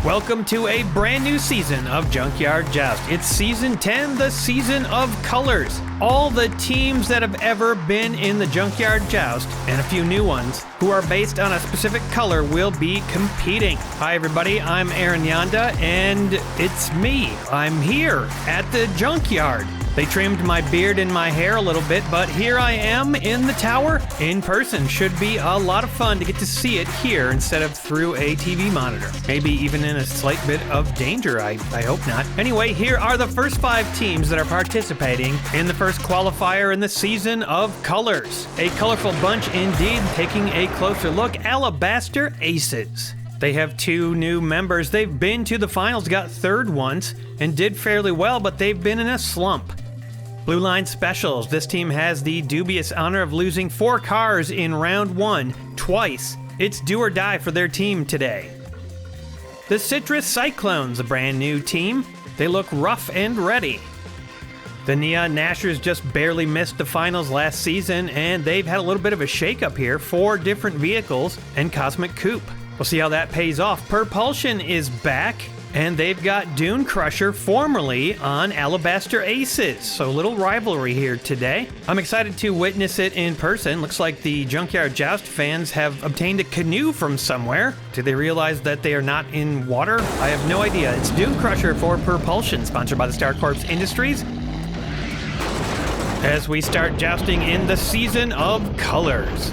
Welcome to a brand new season of Junkyard Joust. It's season 10, the season of colors. All the teams that have ever been in the Junkyard Joust, and a few new ones, who are based on a specific color will be competing. Hi everybody, I'm Aaron Yonda, and it's me. I'm here at the Junkyard. They trimmed my beard and my hair a little bit, but here I am in the tower in person. Should be a lot of fun to get to see it here instead of through a TV monitor. Maybe even in a slight bit of danger, I hope not. Anyway, here are the first 5 teams that are participating in the first qualifier in the season of colors. A colorful bunch indeed. Taking a closer look, Alabaster Aces. They have 2 new members. They've been to the finals, got 3rd once, and did fairly well, but they've been in a slump. Blue Line Specials. This team has the dubious honor of losing 4 cars in round 1 twice. It's do or die for their team today. The Citrus Cyclones, a brand new team. They look rough and ready. The Neon Gnashers just barely missed the finals last season, and they've had a little bit of a shakeup here. 4 different vehicles and Cosmic Coupe. We'll see how that pays off. Propulsion is back, and they've got Dune Crusher formerly on Alabaster Aces. So a little rivalry here today. I'm excited to witness it in person. Looks like the Junkyard Joust fans have obtained a canoe from somewhere. Did they realize that they are not in water? I have no idea. It's Dune Crusher for Propulsion, sponsored by the Star Corps Industries. As we start jousting in the season of colors.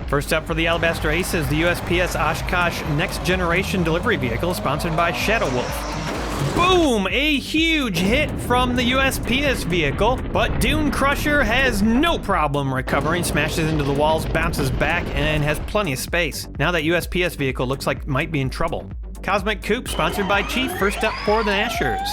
First up for the Alabaster Aces, the USPS Oshkosh Next Generation Delivery Vehicle, sponsored by Shadow Wolf. Boom! A huge hit from the USPS vehicle, but Dune Crusher has no problem recovering, smashes into the walls, bounces back, and has plenty of space. Now that USPS vehicle looks like might be in trouble. Cosmic Coupe, sponsored by Chief, first up for the Nashers.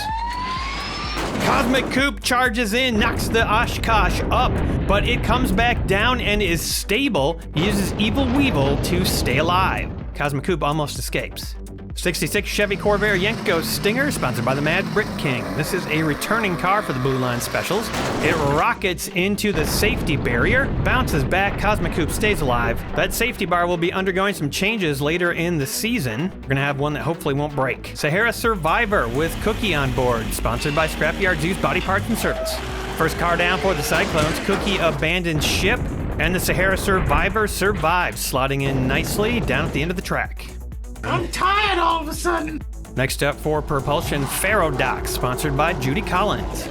Cosmic Coupe charges in, knocks the Oshkosh up, but it comes back down and is stable. He uses Evil Weevil to stay alive. Cosmic Coupe almost escapes. 66 Chevy Corvair Yenko Stinger, sponsored by the Mad Brick King. This is a returning car for the Blue Line Specials. It rockets into the safety barrier, bounces back, Cosmic Coupe stays alive. That safety bar will be undergoing some changes later in the season. We're gonna have one that hopefully won't break. Sahara Survivor with Cookie on board, sponsored by Junkyard Joust Body Parts and Service. First car down for the Cyclones, Cookie abandoned ship, and the Sahara Survivor survives, slotting in nicely down at the end of the track. I'm tired all of a sudden. Next up for Propulsion, Pharaohdoc, sponsored by Judy Collins.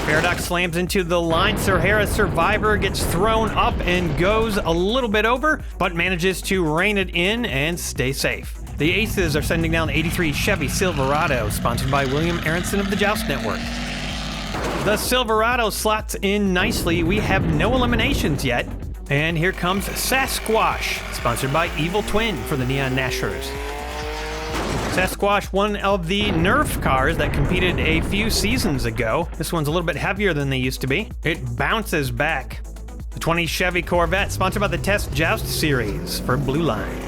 Pharaohdoc slams into the line. Sahara Survivor gets thrown up and goes a little bit over, but manages to rein it in and stay safe. The Aces are sending down the 83 Chevy Silverado, sponsored by William Aronson of the Joust Network. The Silverado slots in nicely. We have no eliminations yet. And here comes Sasquatch, sponsored by Evil Twin for the Neon Gnashers. Sasquatch, one of the Nerf cars that competed a few seasons ago. This one's a little bit heavier than they used to be. It bounces back. The 20 Chevy Corvette, sponsored by the Test Joust series for Blue Line.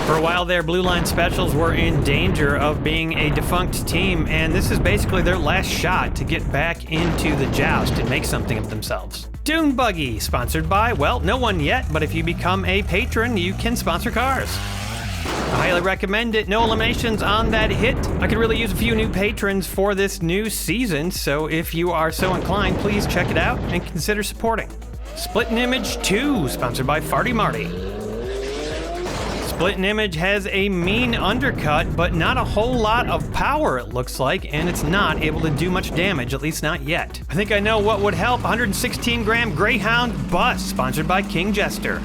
For a while there, Blue Line Specials were in danger of being a defunct team, and this is basically their last shot to get back into the Joust and make something of themselves. Dune Buggy, sponsored by, well, no one yet, but if you become a patron, you can sponsor cars. I highly recommend it. No eliminations on that hit. I could really use a few new patrons for this new season, so if you are so inclined, please check it out and consider supporting. Split and Image 2, sponsored by Farty Marty. Split and Image has a mean undercut, but not a whole lot of power, it looks like, and it's not able to do much damage, at least not yet. I think I know what would help. 116-gram Greyhound Bus, sponsored by King Jester.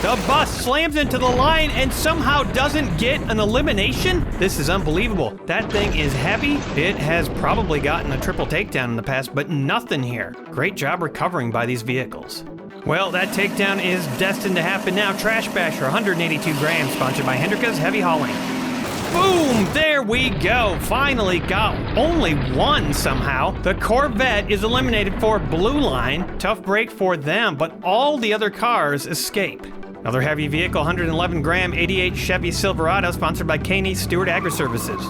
The bus slams into the line and somehow doesn't get an elimination? This is unbelievable. That thing is heavy. It has probably gotten a triple takedown in the past, but nothing here. Great job recovering by these vehicles. Well, that takedown is destined to happen now. Trash Basher, 182 grams, sponsored by Hendrika's Heavy Hauling. Boom! There we go. Finally got only one somehow. The Corvette is eliminated for Blue Line. Tough break for them, but all the other cars escape. Another heavy vehicle, 111-gram 88 Chevy Silverado, sponsored by Caney Stewart Agri-Services.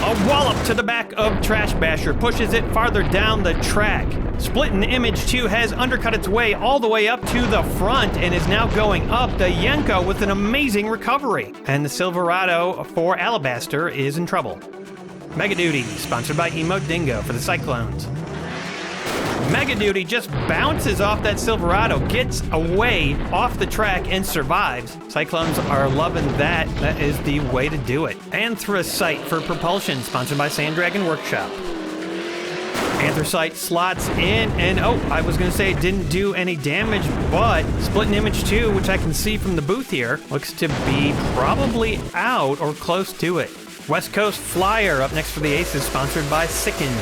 A wallop to the back of Trash Basher pushes it farther down the track. Splitting Image 2 has undercut its way all the way up to the front and is now going up the Yenko with an amazing recovery. And the Silverado for Alabaster is in trouble. Mega Duty, sponsored by Emo Dingo for the Cyclones. Mega Duty just bounces off that Silverado, gets away off the track, and survives. Cyclones are loving that. That is the way to do it. Anthracite for Propulsion, sponsored by Sanddragon Workshop. Anthracite slots in, and I was going to say it didn't do any damage, but Splitting Image 2, which I can see from the booth here, looks to be probably out or close to it. West Coast Flyer up next for the Aces, sponsored by Sicken.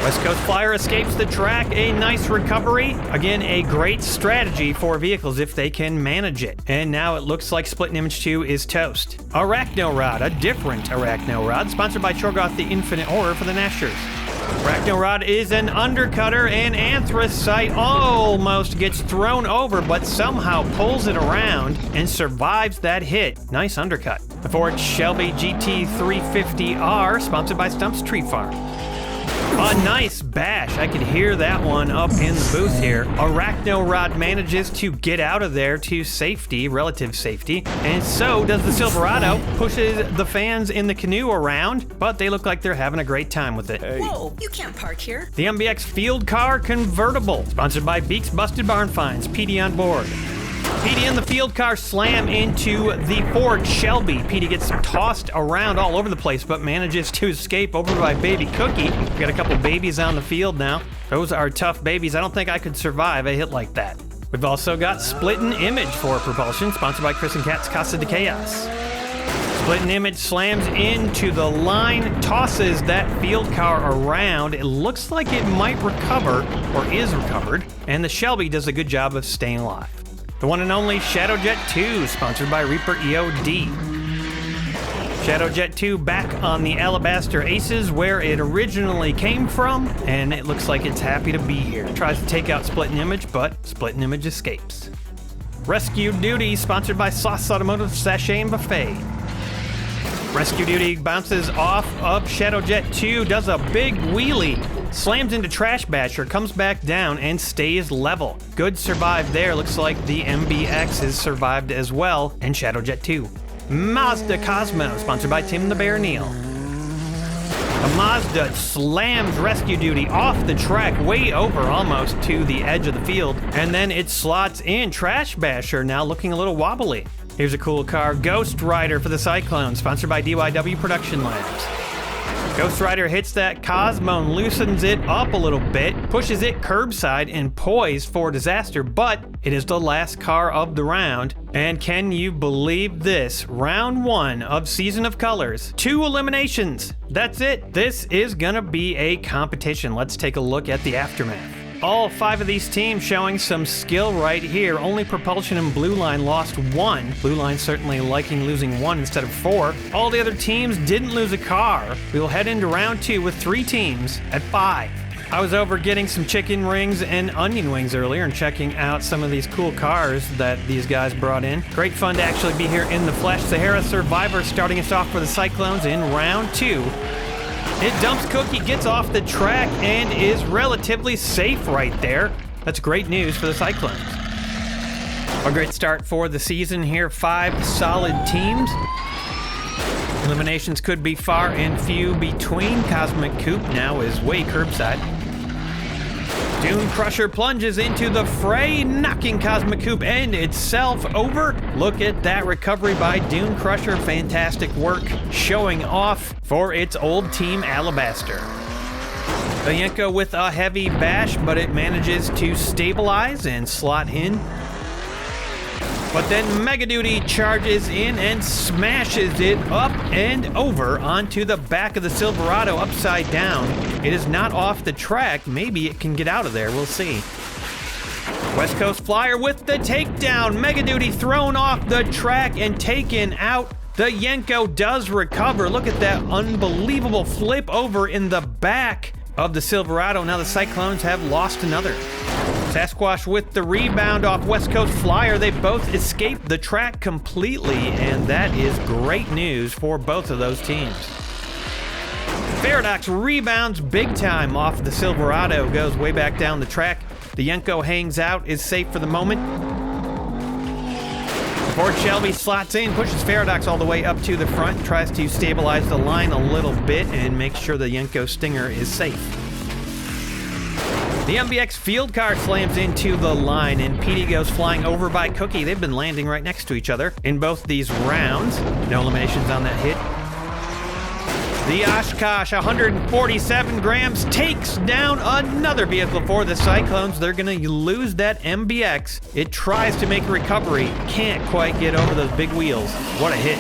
West Coast Flyer escapes the track, a nice recovery. Again, a great strategy for vehicles if they can manage it. And now it looks like Splitting Image 2 is toast. Arachno Rod, a different Arachno Rod, sponsored by Chorgoth the Infinite Horror for the Nashers. Arachno Rod is an undercutter, and Anthracite almost gets thrown over, but somehow pulls it around and survives that hit. Nice undercut. The Ford Shelby GT350R, sponsored by Stump's Tree Farm. A nice bash. I could hear that one up in the booth here. Arachno Rod manages to get out of there to safety, relative safety, and so does the Silverado. Pushes the fans in the canoe around, but they look like they're having a great time with it. Whoa, you can't park here. The MBX Field Car Convertible, sponsored by Beaks Busted Barn Finds. PD on board. Petey and the field car slam into the Ford Shelby. Petey gets tossed around all over the place, but manages to escape over by Baby Cookie. We got a couple babies on the field now. Those are tough babies. I don't think I could survive a hit like that. We've also got Splitting Image for Propulsion, sponsored by Chris and Kat's Casa de Chaos. Splitting Image slams into the line, tosses that field car around. It looks like it might recover, or is recovered, and the Shelby does a good job of staying alive. The one and only Shadowjet 2, sponsored by Reaper EOD. Shadowjet 2 back on the Alabaster Aces, where it originally came from, and it looks like it's happy to be here. Tries to take out Splitting Image, but Splitting Image escapes. Rescue Duty, sponsored by Sauce Automotive Sachet and Buffet. Rescue Duty bounces off of Shadowjet 2, does a big wheelie, slams into Trash Basher, comes back down, and stays level. Good survive there. Looks like the MBX has survived as well, and Shadowjet 2. Mazda Cosmo, sponsored by Tim the Bear Neal. The Mazda slams Rescue Duty off the track, way over almost to the edge of the field, and then it slots in Trash Basher, now looking a little wobbly. Here's a cool car, Ghost Rider for the Cyclone, sponsored by DYW Production Labs. Ghost Rider hits that Cosmo and loosens it up a little bit, pushes it curbside and poised for disaster, but it is the last car of the round. And can you believe this? Round 1 of Season of Colors. 2 eliminations. That's it. This is gonna be a competition. Let's take a look at the aftermath. All 5 of these teams showing some skill right here. Only Propulsion and Blue Line lost 1. Blue Line certainly liking losing 1 instead of 4. All the other teams didn't lose a car. We'll head into round 2 with 3 teams at 5. I was over getting some chicken rings and onion wings earlier and checking out some of these cool cars that these guys brought in. Great fun to actually be here in the flesh. Sahara Survivor starting us off for the Cyclones in round 2. It dumps Cookie, gets off the track, and is relatively safe right there. That's great news for the Cyclones. A great start for the season here. 5 solid teams. Eliminations could be far and few between. Cosmic Coupe now is way curbside. Dune Crusher plunges into the fray, knocking Cosmic Coupe and itself over. Look at that recovery by Dune Crusher. Fantastic work showing off for its old team Alabaster. The Yenko with a heavy bash, but it manages to stabilize and slot in. But then Mega Duty charges in and smashes it up and over onto the back of the Silverado upside down. It is not off the track. Maybe it can get out of there. We'll see. West Coast Flyer with the takedown. Mega Duty thrown off the track and taken out. The Yenko does recover. Look at that unbelievable flip over in the back of the Silverado. Now the Cyclones have lost another. Sasquatch with the rebound off West Coast Flyer. They both escaped the track completely, and that is great news for both of those teams. Paradox rebounds big time off the Silverado, goes way back down the track. The Yenko hangs out, is safe for the moment. Ford Shelby slots in, pushes Paradox all the way up to the front, tries to stabilize the line a little bit and make sure the Yenko Stinger is safe. The MBX field car slams into the line and PD goes flying over by Cookie. They've been landing right next to each other in both these rounds. No eliminations on that hit. The Oshkosh, 147 grams, takes down another vehicle for the Cyclones. They're going to lose that MBX. It tries to make a recovery, can't quite get over those big wheels. What a hit.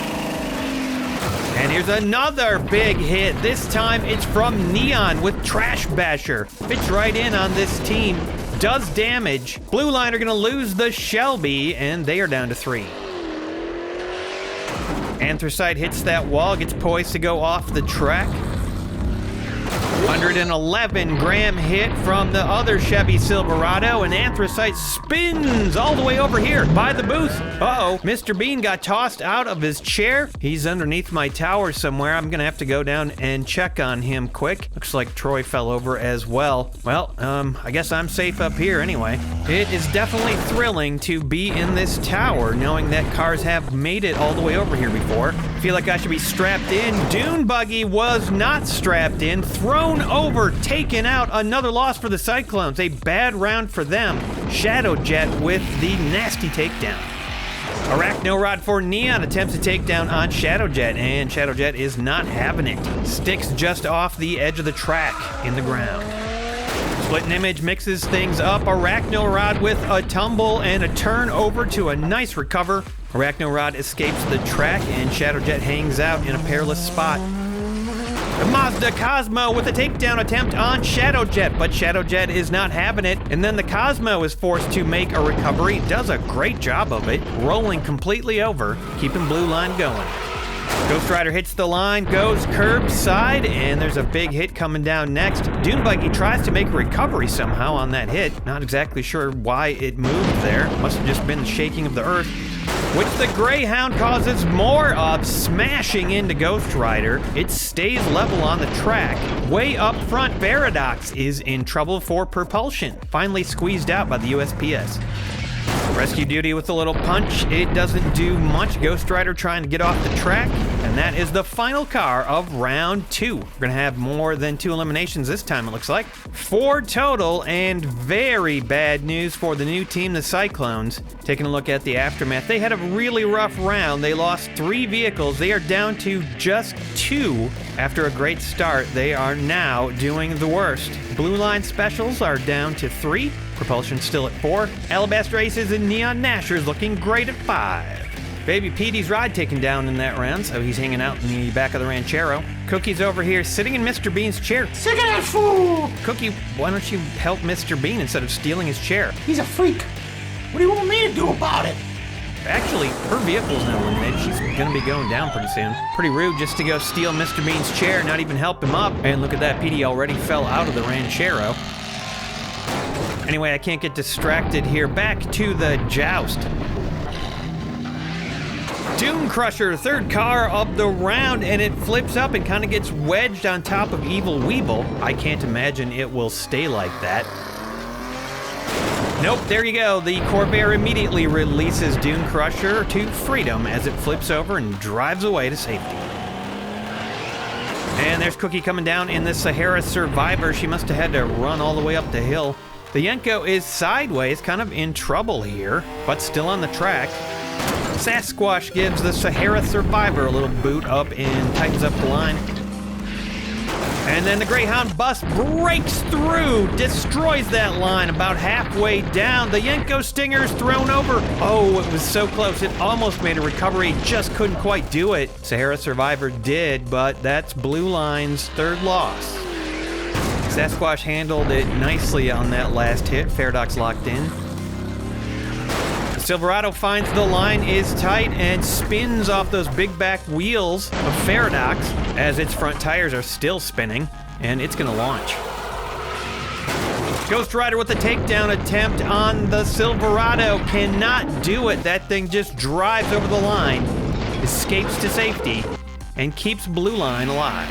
And here's another big hit. This time it's from Neon with Trash Basher. Fits right in on this team, does damage. Blue Line are going to lose the Shelby, and they are down to 3. Anthracite hits that wall, gets poised to go off the track. 111 gram hit from the other Chevy Silverado, and Anthracite spins all the way over here by the booth. Uh-oh, Mr. Bean got tossed out of his chair. He's underneath my tower somewhere. I'm gonna have to go down and check on him quick. Looks like Troy fell over as well. Well, I guess I'm safe up here anyway. It is definitely thrilling to be in this tower, knowing that cars have made it all the way over here before. Feel like I should be strapped in. Dune Buggy was not strapped in, thrown over, taken out. Another loss for the Cyclones. A bad round for them. Shadow Jet with the nasty takedown. Arachno Rod for Neon attempts to take down on Shadow Jet, and Shadow Jet is not having it. Sticks just off the edge of the track in the ground. Splitting Image mixes things up. Arachno Rod with a tumble and a turn over to a nice recover. Arachno Rod escapes the track, and Shadow Jet hangs out in a perilous spot. The Mazda Cosmo with a takedown attempt on Shadow Jet, but Shadow Jet is not having it, and then the Cosmo is forced to make a recovery. Does a great job of it, rolling completely over, keeping Blue Line going. Ghost Rider hits the line, goes curbside, and there's a big hit coming down next. Dune Buggy tries to make a recovery somehow on that hit. Not exactly sure why it moved there. Must have just been the shaking of the earth, which the Greyhound causes more of, smashing into Ghost Rider. It stays level on the track. Way up front, Paradox is in trouble for propulsion. Finally squeezed out by the USPS. Rescue Duty with a little punch. It doesn't do much. Ghost Rider trying to get off the track. And that is the final car of round 2. We're going to have more than 2 eliminations this time, it looks like. 4 total, and very bad news for the new team, the Cyclones. Taking a look at the aftermath, they had a really rough round. They lost 3 vehicles. They are down to just 2. After a great start, they are now doing the worst. Blue Line Specials are down to 3. Propulsion still at 4. Alabaster Aces and Neon Nashers looking great at 5. Baby Petey's ride taken down in that round, so he's hanging out in the back of the Ranchero. Cookie's over here sitting in Mr. Bean's chair. Sick of that fool! Cookie, why don't you help Mr. Bean instead of stealing his chair? He's a freak. What do you want me to do about it? Actually, her vehicle's now eliminated. She's gonna be going down pretty soon. Pretty rude just to go steal Mr. Bean's chair, not even help him up. And look at that, Petey already fell out of the Ranchero. Anyway, I can't get distracted here. Back to the Joust. Dune Crusher, 3rd car of the round, and it flips up and kind of gets wedged on top of Evil Weeble. I can't imagine it will stay like that. Nope, there you go. The Corvair immediately releases Dune Crusher to freedom as it flips over and drives away to safety. And there's Cookie coming down in the Sahara Survivor. She must have had to run all the way up the hill. The Yenko is sideways, kind of in trouble here, but still on the track. Sasquatch gives the Sahara Survivor a little boot up and tightens up the line. And then the Greyhound bus breaks through, destroys that line about halfway down. The Yenko Stinger's thrown over. Oh, it was so close. It almost made a recovery, just couldn't quite do it. Sahara Survivor did, but that's Blue Line's 3rd loss. Sasquatch handled it nicely on that last hit. Paradox locked in. Silverado finds the line is tight and spins off those big back wheels of Paradox as its front tires are still spinning, and it's gonna launch. Ghost Rider with a takedown attempt on the Silverado. Cannot do it. That thing just drives over the line, escapes to safety, and keeps Blue Line alive.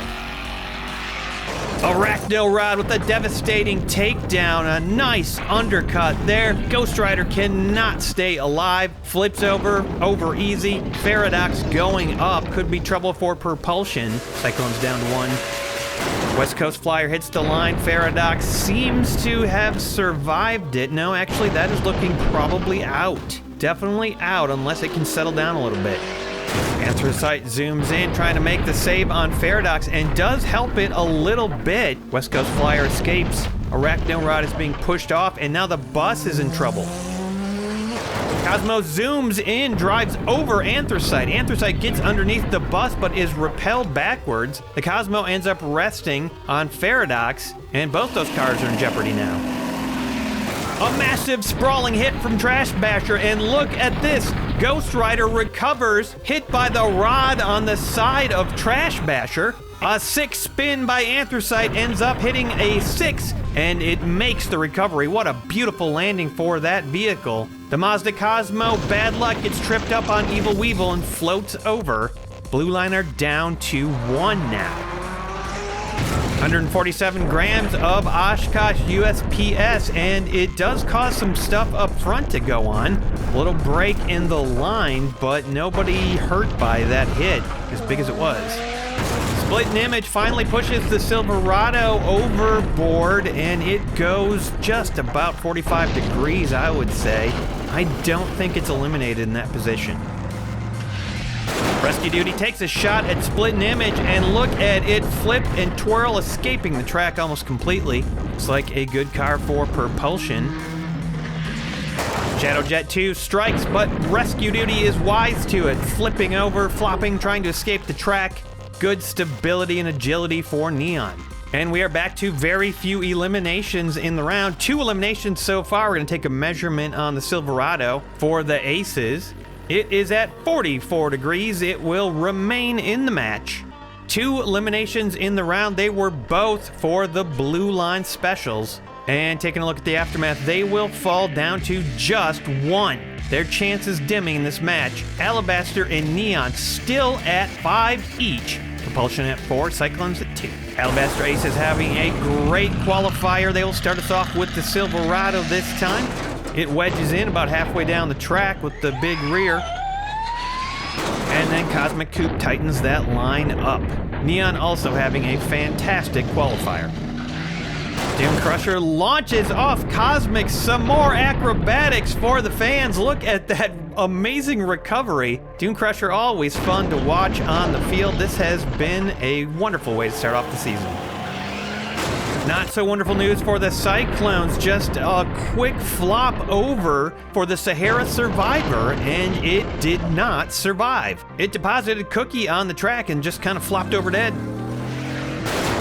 Arachno Rod with a devastating takedown, a nice undercut there. Ghost Rider cannot stay alive, flips over easy. Paradox going up, could be trouble for propulsion. Cyclone's down to 1. West Coast Flyer hits the line. Paradox seems to have survived it. No, actually, that is looking probably out. Definitely out, unless it can settle down a little bit. Anthracite zooms in, trying to make the save on Paradox, and does help it a little bit. West Coast Flyer escapes. Arachno Rod is being pushed off, and now the bus is in trouble. Cosmo zooms in, drives over Anthracite. Anthracite gets underneath the bus, but is repelled backwards. The Cosmo ends up resting on Paradox, and both those cars are in jeopardy now. A massive sprawling hit from Trash Basher, and look at this. Ghost Rider recovers, hit by the rod on the side of Trash Basher. A 6 spin by Anthracite ends up hitting a 6, and it makes the recovery. What a beautiful landing for that vehicle. The Mazda Cosmo, bad luck, gets tripped up on Evil Weevil and floats over. Blue Liner down to 1 now. 147 grams of Oshkosh USPS, and it does cause some stuff up front to go on. A little break in the line, but nobody hurt by that hit, as big as it was. Split and Image finally pushes the Silverado overboard, and it goes just about 45 degrees, I would say. I don't think it's eliminated in that position. Rescue Duty takes a shot at Split and Image, and look at it flip and twirl, escaping the track almost completely. Looks like a good car for propulsion. Shadow Jet 2 strikes, but Rescue Duty is wise to it, flipping over, flopping, trying to escape the track. Good stability and agility for Neon. And we are back to very few eliminations in the round. 2 eliminations so far. We're going to take a measurement on the Silverado for the aces. It is at 44 degrees. It will remain in the match. 2 eliminations in the round. They were both for the Blue Line Specials. And taking a look at the aftermath, they will fall down to just 1. Their chances dimming in this match. Alabaster and Neon still at 5 each. Propulsion at 4, Cyclones at 2. Alabaster Ace is having a great qualifier. They will start us off with the Silverado this time. It wedges in about halfway down the track with the big rear. And then Cosmic Coupe tightens that line up. Neon also having a fantastic qualifier. Doom Crusher launches off Cosmic. Some more acrobatics for the fans. Look at that amazing recovery. Doom Crusher always fun to watch on the field. This has been a wonderful way to start off the season. Not so wonderful news for the Cyclones. Just a quick flop over for the Sahara Survivor, and it did not survive. It deposited Cookie on the track and just kind of flopped over dead.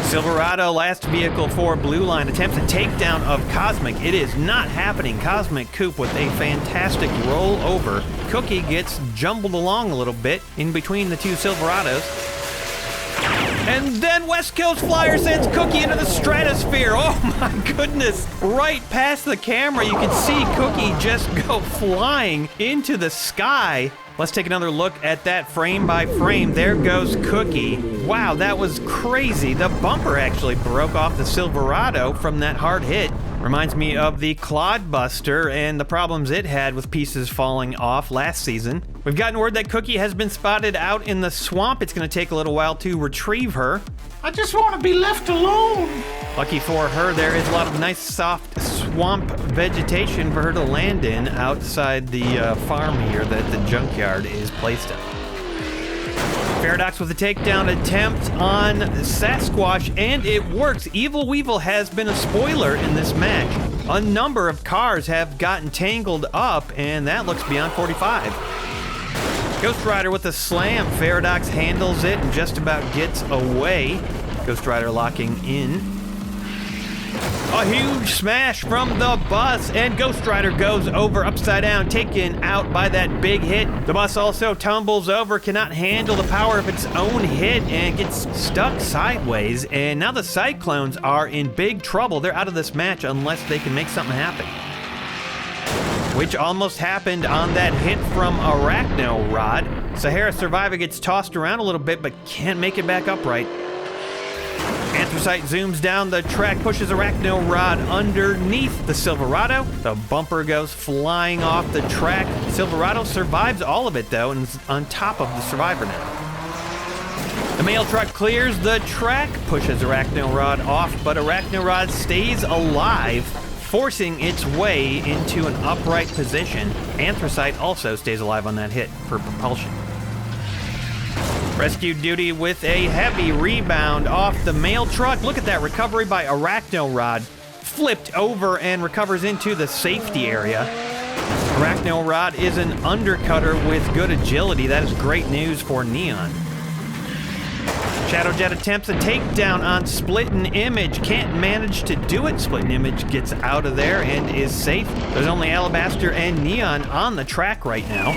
Silverado, last vehicle for Blue Line, attempts a takedown of Cosmic. It is not happening. Cosmic Coupe with a fantastic rollover. Cookie gets jumbled along a little bit in between the 2 Silverados. And then West Coast Flyer sends Cookie into the stratosphere. Oh my goodness. Right past the camera, you can see Cookie just go flying into the sky. Let's take another look at that frame by frame. There goes Cookie. Wow, that was crazy. The bumper actually broke off the Silverado from that hard hit. Reminds me of the Clodbuster and the problems it had with pieces falling off last season. We've gotten word that Cookie has been spotted out in the swamp. It's going to take a little while to retrieve her. I just want to be left alone. Lucky for her, there is a lot of nice soft swamp vegetation for her to land in outside the farm here that the junkyard is placed in. Paradox with a takedown attempt on Sasquatch, and it works. Evil Weevil has been a spoiler in this match. A number of cars have gotten tangled up, and that looks beyond 45. Ghost Rider with a slam. Paradox handles it and just about gets away. Ghost Rider locking in. A huge smash from the bus, and Ghost Rider goes over upside down, taken out by that big hit. The bus also tumbles over, cannot handle the power of its own hit, and gets stuck sideways. And now the Cyclones are in big trouble. They're out of this match unless they can make something happen. Which almost happened on that hit from Arachno Rod. Sahara Survivor gets tossed around a little bit, but can't make it back upright. Anthracite zooms down the track, pushes Arachno Rod underneath the Silverado. The bumper goes flying off the track. Silverado survives all of it, though, and is on top of the Survivor now. The mail truck clears the track, pushes Arachno Rod off, but Arachno Rod stays alive, forcing its way into an upright position. Anthracite also stays alive on that hit for propulsion. Rescue Duty with a heavy rebound off the mail truck. Look at that recovery by Arachno Rod. Flipped over and recovers into the safety area. Arachno Rod is an undercutter with good agility. That is great news for Neon. Shadowjet attempts a takedown on Splittin' Image. Can't manage to do it. Splittin' Image gets out of there and is safe. There's only Alabaster and Neon on the track right now.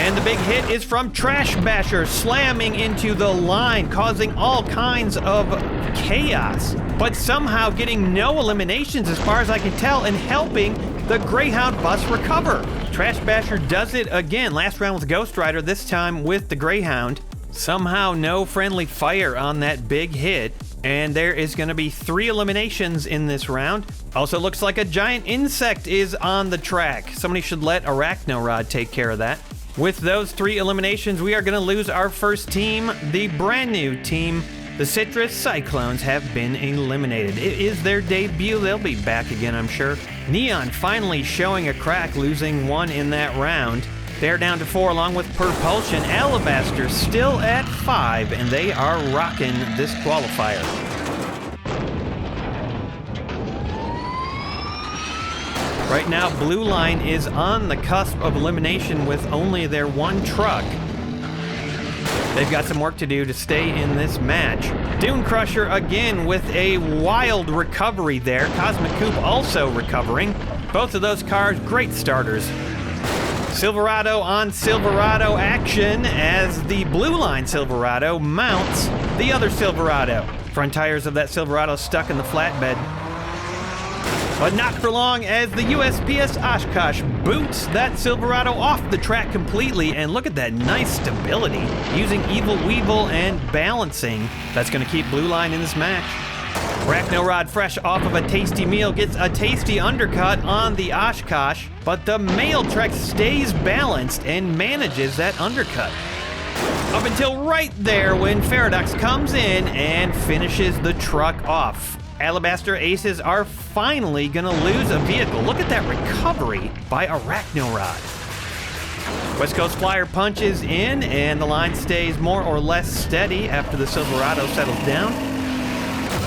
And the big hit is from Trash Basher, slamming into the line, causing all kinds of chaos, but somehow getting no eliminations as far as I can tell, and helping the Greyhound bus recover. Trash Basher does it again. Last round with Ghost Rider, this time with the Greyhound. Somehow no friendly fire on that big hit, and there is going to be 3 eliminations in this round. Also looks like a giant insect is on the track. Somebody should let Arachno Rod take care of that. With those 3 eliminations, we are going to lose our first team. The brand new team, the Citrus Cyclones, have been eliminated. It is their debut. They'll be back again, I'm sure. Neon finally showing a crack, losing 1 in that round. They're down to 4 along with Propulsion. Alabaster still at 5, and they are rocking this qualifier. Right now, Blue Line is on the cusp of elimination with only their 1 truck. They've got some work to do to stay in this match. Dune Crusher again with a wild recovery there. Cosmic Coupe also recovering. Both of those cars, great starters. Silverado on Silverado action as the Blue Line Silverado mounts the other Silverado. Front tires of that Silverado stuck in the flatbed. But not for long as the USPS Oshkosh boots that Silverado off the track completely, and look at that nice stability using Evil Weevil and balancing. That's going to keep Blue Line in this match. Arachno Rod, fresh off of a tasty meal, gets a tasty undercut on the Oshkosh, but the mail truck stays balanced and manages that undercut. Up until right there when Faradox comes in and finishes the truck off. Alabaster Aces are finally gonna lose a vehicle. Look at that recovery by Arachno Rod. West Coast Flyer punches in, and the line stays more or less steady after the Silverado settles down.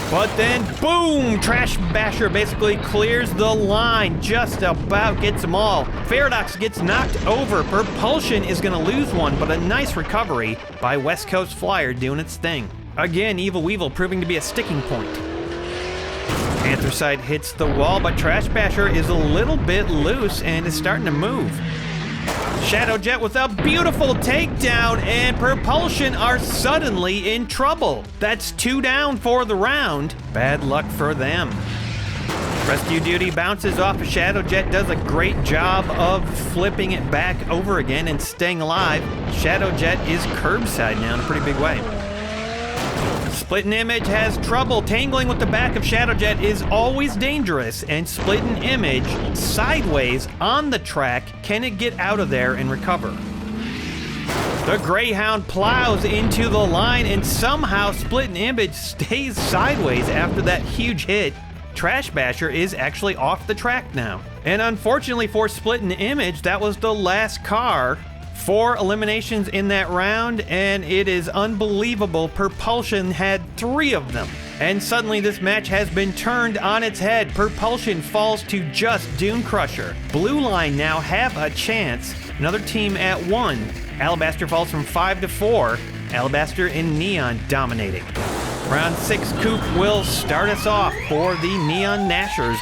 But then, boom! Trash Basher basically clears the line, just about gets them all. Faradox gets knocked over. Propulsion is gonna lose 1, but a nice recovery by West Coast Flyer doing its thing. Again, Evil Weevil proving to be a sticking point. Anthracite hits the wall, but Trash Basher is a little bit loose and is starting to move. Shadowjet with a beautiful takedown, and Propulsion are suddenly in trouble. That's 2 down for the round. Bad luck for them. Rescue Duty bounces off of Shadowjet, does a great job of flipping it back over again and staying alive. Shadowjet is curbside now in a pretty big way. Splittin' Image has trouble. Tangling with the back of Shadowjet is always dangerous, and Splittin' Image sideways on the track. Can it get out of there and recover? The Greyhound plows into the line, and somehow Splittin' Image stays sideways after that huge hit. Trash Basher is actually off the track now. And unfortunately for Splittin' Image, that was the last car. 4 eliminations in that round, and it is unbelievable. Propulsion had 3 of them. And suddenly this match has been turned on its head. Propulsion falls to just Dune Crusher. Blue Line now have a chance. Another team at 1. Alabaster falls from 5 to 4. Alabaster and Neon dominating. Round 6 Coupe will start us off for the Neon Nashers.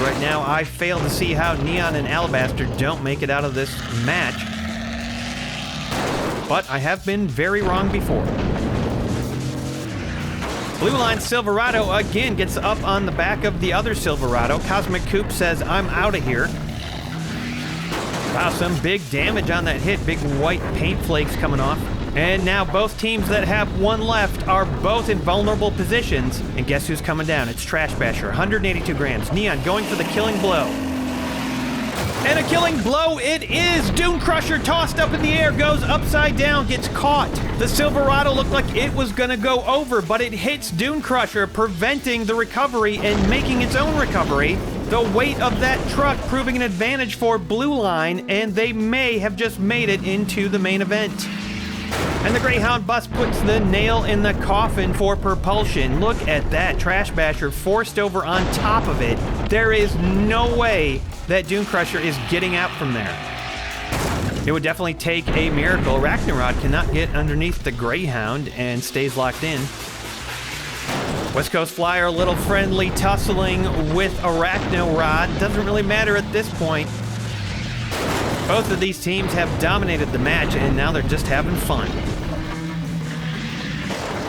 Right now, I fail to see how Neon and Alabaster don't make it out of this match. But I have been very wrong before. Blue Line Silverado again gets up on the back of the other Silverado. Cosmic Coupe says, I'm out of here. Wow, some big damage on that hit. Big white paint flakes coming off. And now both teams that have one left are both in vulnerable positions. And guess who's coming down? It's Trash Basher, 182 grams. Neon going for the killing blow. And a killing blow it is! Dune Crusher tossed up in the air, goes upside down, gets caught. The Silverado looked like it was gonna go over, but it hits Dune Crusher, preventing the recovery and making its own recovery. The weight of that truck proving an advantage for Blue Line, and they may have just made it into the main event. And the Greyhound bus puts the nail in the coffin for Propulsion. Look at that, Trash Basher forced over on top of it. There is no way that Dune Crusher is getting out from there. It would definitely take a miracle. Arachnarod cannot get underneath the Greyhound and stays locked in. West Coast Flyer a little friendly tussling with Arachnarod. Doesn't really matter at this point. Both of these teams have dominated the match, and now they're just having fun.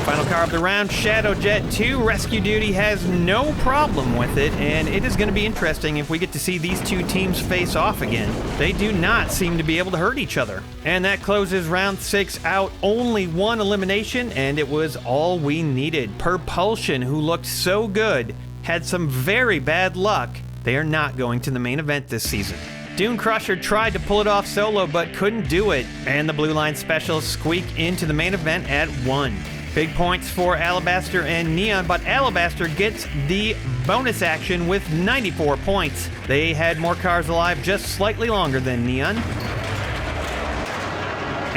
Final car of the round, Shadow Jet 2. Rescue Duty has no problem with it, and it is going to be interesting if we get to see these two teams face off again. They do not seem to be able to hurt each other. And that closes round 6 out. Only one elimination, and it was all we needed. Propulsion, who looked so good, had some very bad luck. They are not going to the main event this season. Dune Crusher tried to pull it off solo, but couldn't do it. And the Blue Line Specials squeak into the main event at 1. Big points for Alabaster and Neon, but Alabaster gets the bonus action with 94 points. They had more cars alive just slightly longer than Neon.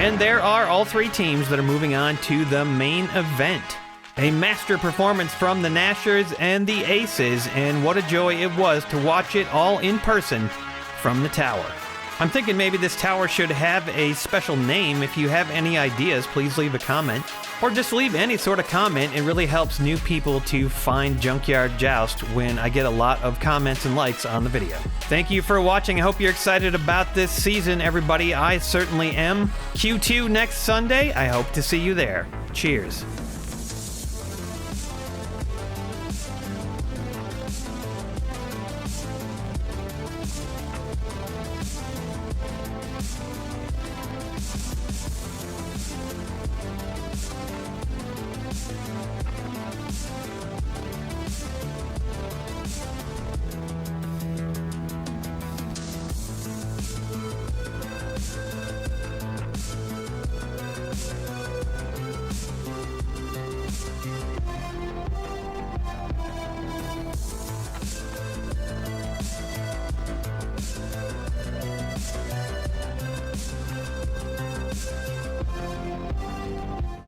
And there are all three teams that are moving on to the main event. A master performance from the Nashers and the Aces, and what a joy it was to watch it all in person from the tower. I'm thinking maybe this tower should have a special name. If you have any ideas, please leave a comment. Or just leave any sort of comment. It really helps new people to find Junkyard Joust when I get a lot of comments and likes on the video. Thank you for watching. I hope you're excited about this season, everybody. I certainly am. Q2 next Sunday. I hope to see you there. Cheers.